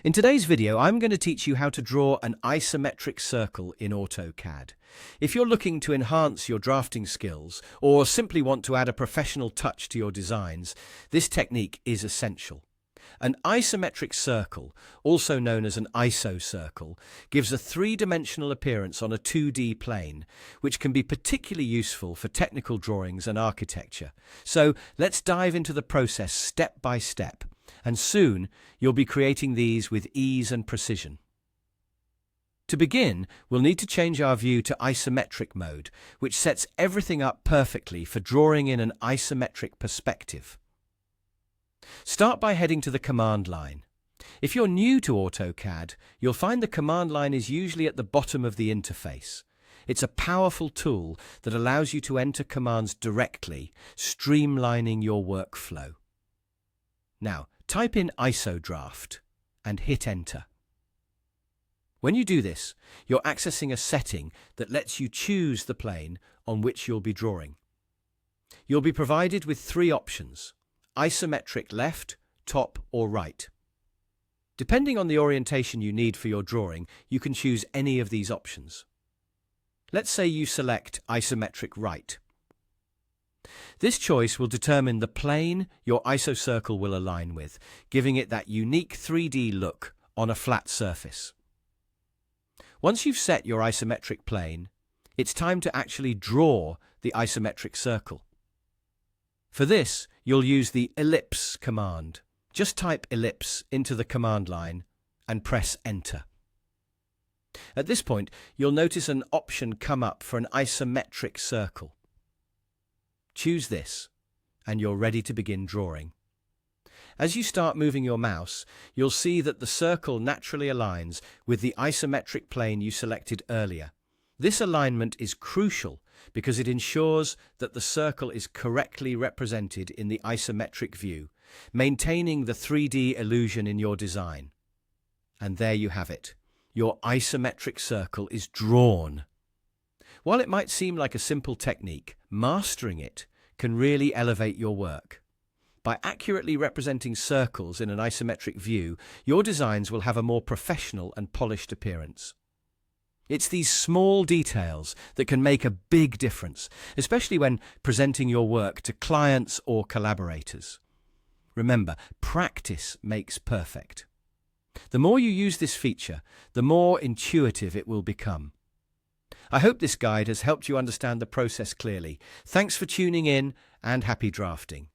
In today's video, I'm going to teach you how to draw an isometric circle in AutoCAD. If you're looking to enhance your drafting skills or simply want to add a professional touch to your designs, this technique is essential. An isometric circle, also known as an isocircle, gives a three-dimensional appearance on a 2D plane, which can be particularly useful for technical drawings and architecture. So let's dive into the process step by step, and soon you'll be creating these with ease and precision. To begin, we'll need to change our view to isometric mode, which sets everything up perfectly for drawing in an isometric perspective. Start by heading to the command line. If you're new to AutoCAD, you'll find the command line is usually at the bottom of the interface. It's a powerful tool that allows you to enter commands directly, streamlining your workflow. Now, type in IsoDraft and hit enter. When you do this, you're accessing a setting that lets you choose the plane on which you'll be drawing. You'll be provided with three options: isometric left, top, or right. Depending on the orientation you need for your drawing, you can choose any of these options. Let's say you select isometric right. This choice will determine the plane your isocircle will align with, giving it that unique 3D look on a flat surface. Once you've set your isometric plane, it's time to actually draw the isometric circle. For this, you'll use the Ellipse command. Just type Ellipse into the command line and press Enter. At this point, you'll notice an option come up for an isometric circle. Choose this, and you're ready to begin drawing. As you start moving your mouse, you'll see that the circle naturally aligns with the isometric plane you selected earlier. This alignment is crucial because it ensures that the circle is correctly represented in the isometric view, maintaining the 3D illusion in your design. And there you have it. Your isometric circle is drawn. While it might seem like a simple technique, mastering it can really elevate your work. By accurately representing circles in an isometric view, your designs will have a more professional and polished appearance. It's these small details that can make a big difference, especially when presenting your work to clients or collaborators. Remember, practice makes perfect. The more you use this feature, the more intuitive it will become. I hope this guide has helped you understand the process clearly. Thanks for tuning in, and happy drafting.